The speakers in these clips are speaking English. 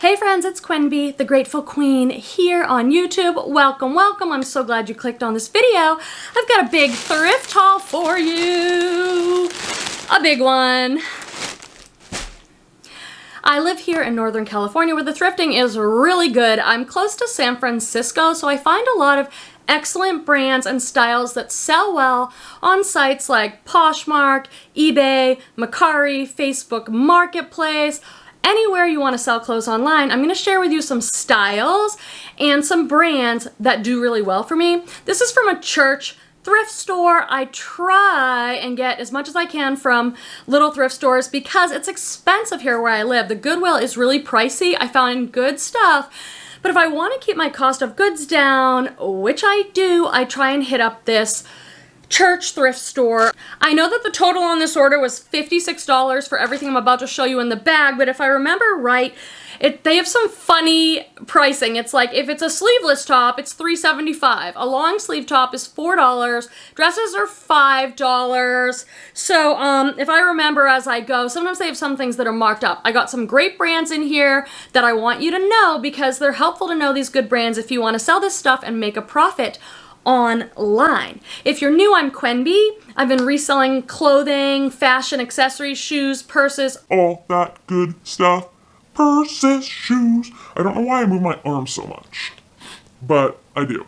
Hey friends, it's Quenby, the Grateful Queen, here on YouTube. Welcome, welcome. I'm so glad you clicked on this video. I've got a big thrift haul for you. A big one. I live here in Northern California where the thrifting is really good. I'm close to San Francisco, so I find a lot of excellent brands and styles that sell well on sites like Poshmark, eBay, Mercari, Facebook Marketplace. Anywhere you want to sell clothes online, I'm going to share with you some styles and some brands that do really well for me. This is from a church thrift store. I try and get as much as I can from little thrift stores because it's expensive here where I live. The Goodwill is really pricey. I found good stuff, but if I want to keep my cost of goods down, which I do, I try and hit up this church thrift store. I know that the total on this order was $56 for everything I'm about to show you in the bag, but if I remember right, they have some funny pricing. It's like if it's a sleeveless top, it's $3.75. A long sleeve top is $4. Dresses are $5. So if I remember as I go, sometimes they have some things that are marked up. I got some great brands in here that I want you to know because they're helpful to know these good brands if you want to sell this stuff and make a profit online. If you're new, I'm Quenby. I've been reselling clothing, fashion, accessories, shoes, purses, all that good stuff. Purses, shoes. I don't know why I move my arms so much, but I do.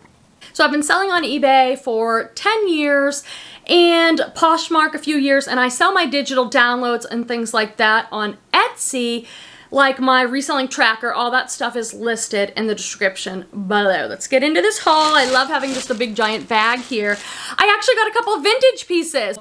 So I've been selling on eBay for 10 years and Poshmark a few years, and I sell my digital downloads and things like that on Etsy. Like my reselling tracker, all that stuff is listed in the description below. Let's get into this haul. I love having just a big giant bag here. I actually got a couple of vintage pieces.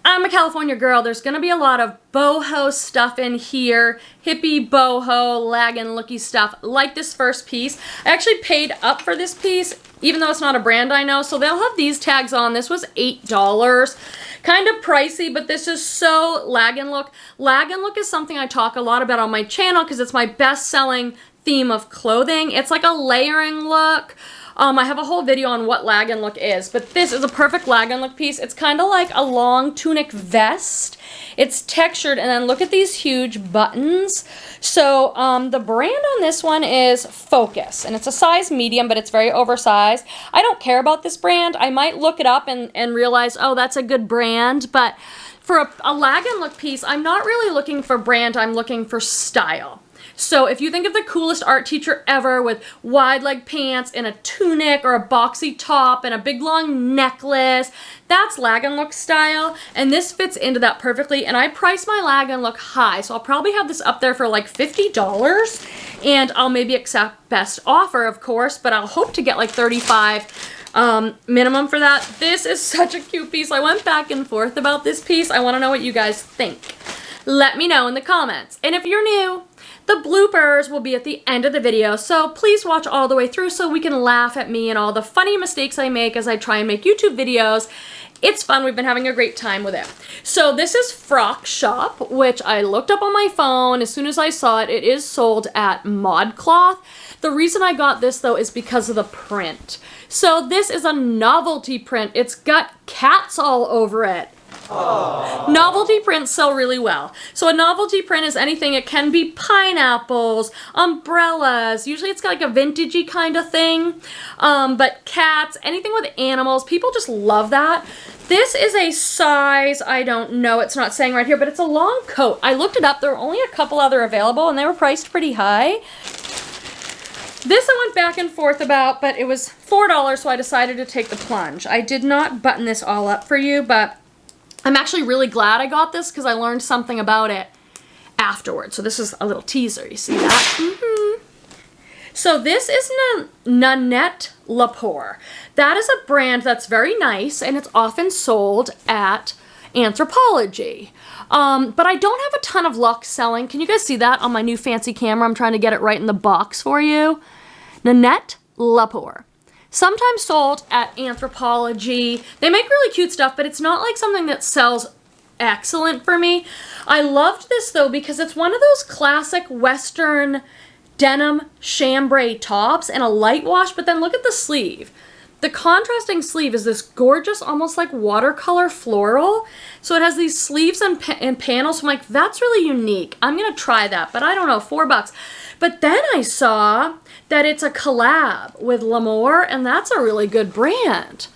I'm a California girl. There's gonna be a lot of boho stuff in here. Hippie boho, lag and looky stuff. Like this first piece. I actually paid up for this piece, even though it's not a brand I know. So they'll have these tags on. This was $8. Kind of pricey, but this is so lag and look. Lag and look is something I talk a lot about on my channel because it's my best-selling theme of clothing. It's like a layering look. I have a whole video on what lag and look is, but this is a perfect lag and look piece. It's kind of like a long tunic vest. It's textured, and then look at these huge buttons. So the brand on this one is Focus, and it's a size medium, but it's very oversized. I don't care about this brand. I might look it up and realize, oh, that's a good brand, but for a lag and look piece, I'm not really looking for brand, I'm looking for style. So if you think of the coolest art teacher ever with wide leg pants and a tunic or a boxy top and a big long necklace, that's lag and look style, and this fits into that perfectly. And I price my lag and look high, so I'll probably have this up there for like $50, and I'll maybe accept best offer, of course, but I'll hope to get like $35 minimum for that. This is such a cute piece. I went back and forth about this piece. I want to know what you guys think. Let me know in the comments. And if you're new, the bloopers will be at the end of the video, so please watch all the way through so we can laugh at me and all the funny mistakes I make as I try and make YouTube videos. It's fun. We've been having a great time with it. So this is Frock Shop, which I looked up on my phone. As soon as I saw it, it is sold at ModCloth. The reason I got this, though, is because of the print. So this is a novelty print. It's got cats all over it. Aww. Novelty prints sell really well. So a novelty print is anything. It can be pineapples, umbrellas. Usually it's got like a vintagey kind of thing. But cats, anything with animals, people just love that. This is a size, I don't know, it's not saying right here, but it's a long coat. I looked it up. There were only a couple other available and they were priced pretty high. This I went back and forth about, but it was $4, so I decided to take the plunge. I did not button this all up for you, but I'm actually really glad I got this because I learned something about it afterwards. So this is a little teaser. You see that? So this is Nanette Lepore. That is a brand that's very nice, and it's often sold at Anthropologie. But I don't have a ton of luck selling. Can you guys see that on my new fancy camera? I'm trying to get it right in the box for you. Nanette Lepore. Sometimes sold at Anthropologie. They make really cute stuff, but it's not like something that sells excellent for me. I loved this though because it's one of those classic Western denim chambray tops and a light wash, but then look at the sleeve. The contrasting sleeve is this gorgeous, almost like watercolor floral. So it has these sleeves and panels. So I'm like, that's really unique. I'm going to try that, but I don't know, $4. But then I saw that it's a collab with L'Amour, and that's a really good brand.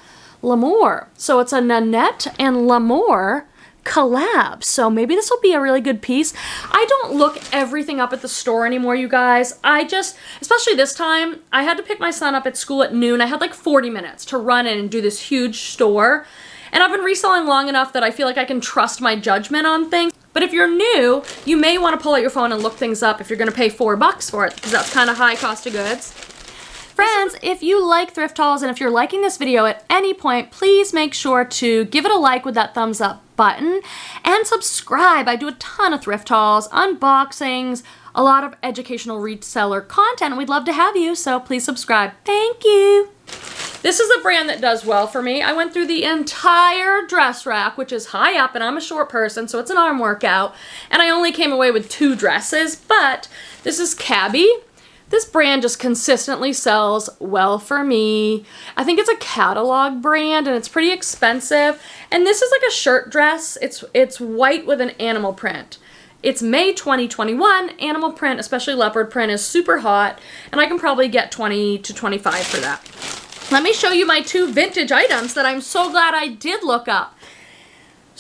L'Amour. So it's a Nanette and L'Amour collab. So maybe this will be a really good piece. I don't look everything up at the store anymore, you guys. I just, especially this time, I had to pick my son up at school at noon. I had like 40 minutes to run in and do this huge store. And I've been reselling long enough that I feel like I can trust my judgment on things. But if you're new, you may want to pull out your phone and look things up if you're going to pay $4 for it, because that's kind of high cost of goods. Friends, if you like thrift hauls and if you're liking this video at any point, please make sure to give it a like with that thumbs up button and subscribe. I do a ton of thrift hauls, unboxings, a lot of educational reseller content. We'd love to have you, so please subscribe. Thank you. This is a brand that does well for me. I went through the entire dress rack, which is high up, and I'm a short person, so it's an arm workout, and I only came away with 2 dresses, but this is Cabby. This brand just consistently sells well for me. I think it's a catalog brand and it's pretty expensive. And this is like a shirt dress. It's white with an animal print. It's May 2021. Animal print, especially leopard print, is super hot. And I can probably get 20 to 25 for that. Let me show you my 2 vintage items that I'm so glad I did look up.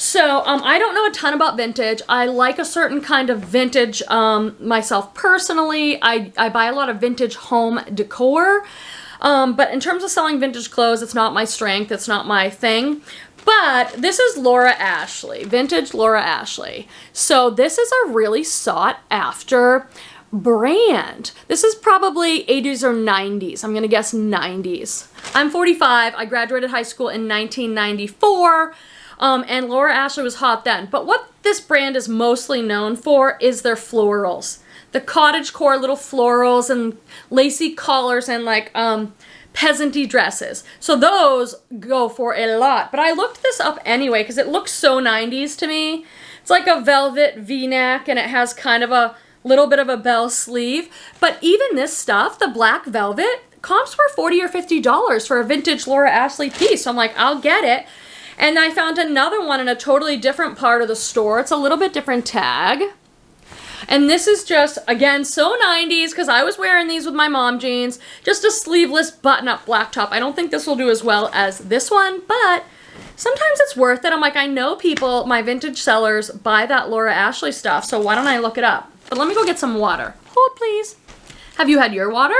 So, I don't know a ton about vintage. I like a certain kind of vintage myself personally. I buy a lot of vintage home decor. But in terms of selling vintage clothes, it's not my strength. It's not my thing. But this is Laura Ashley, vintage Laura Ashley. So this is a really sought after brand. This is probably 80s or 90s. I'm going to guess 90s. I'm 45. I graduated high school in 1994. And Laura Ashley was hot then. But what this brand is mostly known for is their florals. The cottagecore little florals and lacy collars and like peasanty dresses. So those go for a lot. But I looked this up anyway because it looks so 90s to me. It's like a velvet V-neck and it has kind of a little bit of a bell sleeve. But even this stuff, the black velvet, comps were $40 or $50 for a vintage Laura Ashley piece. So I'm like, I'll get it. And I found another one in a totally different part of the store. It's a little bit different tag. And this is just, again, so 90s because I was wearing these with my mom jeans. Just a sleeveless button-up black top. I don't think this will do as well as this one, but sometimes it's worth it. I'm like, I know people, my vintage sellers, buy that Laura Ashley stuff, so why don't I look it up? But let me go get some water. Hold, please. Have you had your water?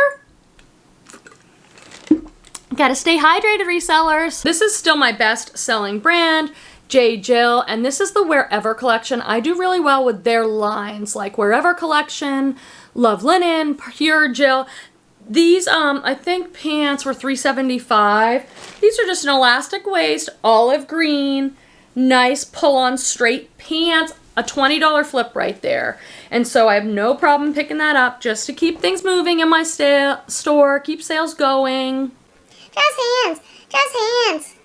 Gotta stay hydrated, resellers. This is still my best selling brand, J. Jill, and this is the Wherever collection. I do really well with their lines, like Wherever collection, Love Linen, Pure Jill. These, I think pants were $3.75. These are just an elastic waist, olive green, nice pull-on straight pants, a $20 flip right there. And so I have no problem picking that up just to keep things moving in my store, keep sales going. Just hands. Just hands.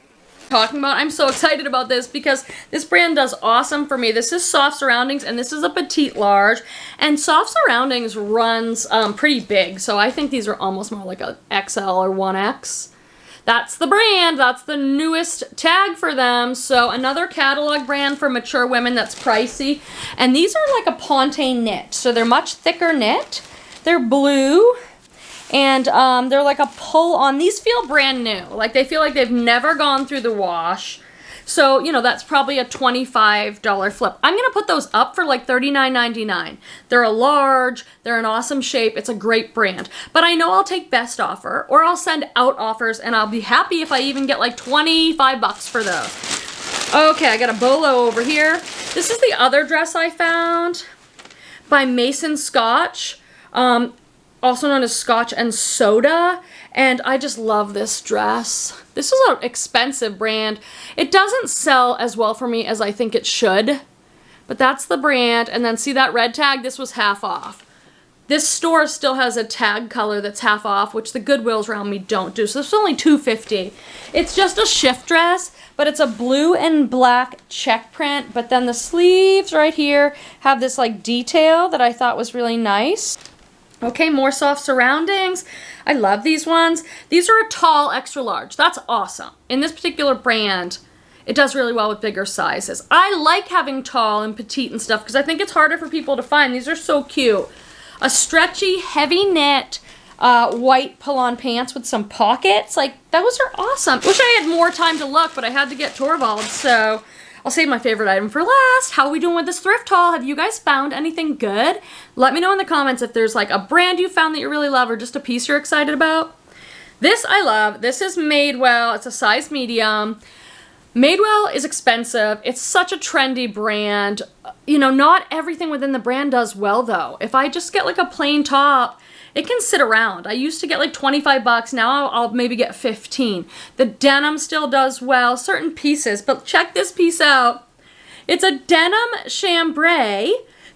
Talking about, I'm so excited about this because this brand does awesome for me. This is Soft Surroundings and this is a petite large. And Soft Surroundings runs pretty big. So I think these are almost more like a XL or 1X. That's the brand. That's the newest tag for them. So another catalog brand for mature women that's pricey. And these are like a ponte knit. So they're much thicker knit. They're blue. And they're like a pull-on. These feel brand new. Like they feel like they've never gone through the wash. So, you know, that's probably a $25 flip. I'm going to put those up for like $39.99. They're a large. They're an awesome shape. It's a great brand. But I know I'll take best offer or I'll send out offers and I'll be happy if I even get like $25 for those. Okay, I got a bolo over here. This is the other dress I found by Mason Scotch. Also known as Scotch and Soda, and I just love this dress. This is an expensive brand. It doesn't sell as well for me as I think it should, but that's the brand. And then see that red tag? This was half off. This store still has a tag color that's half off, which the Goodwills around me don't do, so this is only $2.50. It's just a shift dress, but it's a blue and black check print, but then the sleeves right here have this like detail that I thought was really nice. Okay, more soft surroundings. I love these ones. These are a tall extra large. That's awesome. In this particular brand, it does really well with bigger sizes. I like having tall and petite and stuff because I think it's harder for people to find. These are so cute. A stretchy, heavy knit, white pull-on pants with some pockets. Like, those are awesome. Wish I had more time to look, but I had to get Torvald, so I'll save my favorite item for last. How are we doing with this thrift haul? Have you guys found anything good? Let me know in the comments if there's like a brand you found that you really love or just a piece you're excited about. This I love. This is Madewell. It's a size medium. Madewell is expensive. It's such a trendy brand. You know, not everything within the brand does well though. If I just get like a plain top, it can sit around. I used to get like 25 bucks. Now I'll maybe get 15. The denim still does well, certain pieces, but check this piece out. It's a denim chambray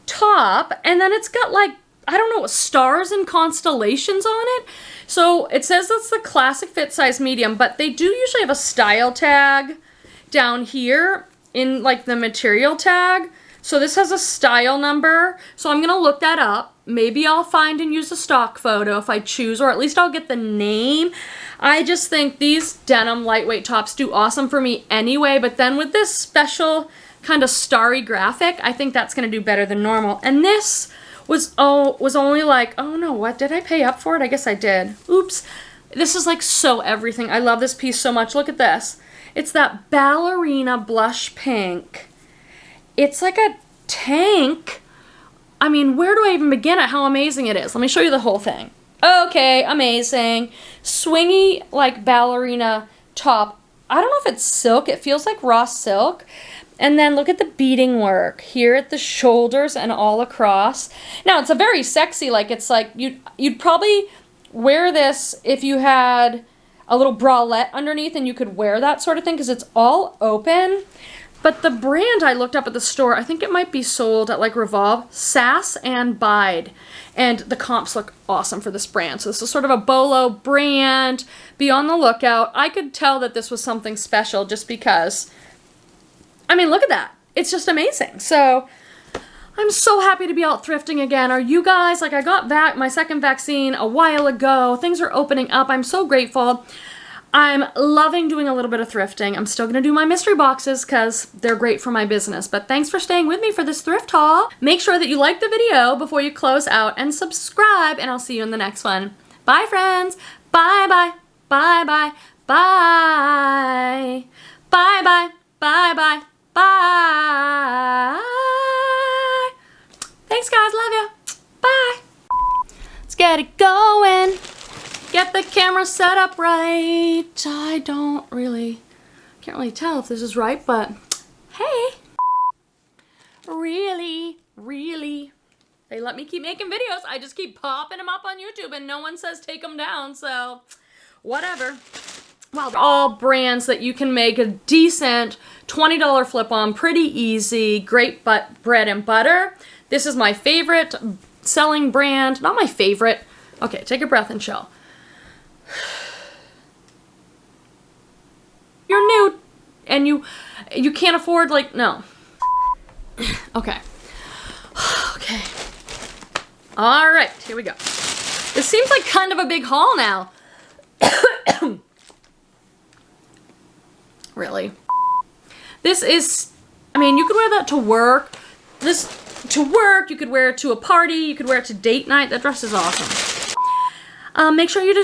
top, and then it's got like, I don't know, stars and constellations on it. So it says that's the classic fit size medium, but they do usually have a style tag down here in like the material tag. So this has a style number. So I'm gonna look that up. Maybe I'll find and use a stock photo if I choose, or at least I'll get the name. I just think these denim lightweight tops do awesome for me anyway, but then with this special kind of starry graphic, I think that's gonna do better than normal. And this was only like, oh no, what, did I pay up for it? I guess I did. Oops. This is like so everything. I love this piece so much. Look at this. It's that ballerina blush pink. It's like a tank. I mean, where do I even begin at how amazing it is? Let me show you the whole thing. Okay, amazing. Swingy, like, ballerina top. I don't know if it's silk. It feels like raw silk. And then look at the beading work here at the shoulders and all across. Now, it's a very sexy, like, it's like, you'd probably wear this if you had a little bralette underneath and you could wear that sort of thing because it's all open. But the brand I looked up at the store, I think it might be sold at like Revolve, Sass and Bide. And the comps look awesome for this brand. So this is sort of a bolo brand. Be on the lookout. I could tell that this was something special just because, I mean, look at that. It's just amazing. So I'm so happy to be out thrifting again. Are you guys? Like, I got my second vaccine a while ago. Things are opening up. I'm so grateful. I'm loving doing a little bit of thrifting. I'm still going to do my mystery boxes because they're great for my business. But thanks for staying with me for this thrift haul. Make sure that you like the video before you close out and subscribe, and I'll see you in the next one. Bye, friends. Bye-bye. Bye-bye. Bye. Bye-bye. Bye-bye. Bye. Thanks, guys. Love you. Bye. Let's get it going. Get the camera set up right. I can't really tell if this is right, but hey. Really, they let me keep making videos. I just keep popping them up on YouTube and no one says take them down, so whatever. Well, all brands that you can make a decent $20 flip on, pretty easy, great bread and butter. This is my favorite selling brand. Not my favorite. Okay, take a breath and chill. You're new and you can't afford, like, no. Okay. Okay. All right, here we go. This seems like kind of a big haul now. Really. This is, I mean, you could wear that to work. You could wear it to a party, you could wear it to date night. That dress is awesome. Make sure you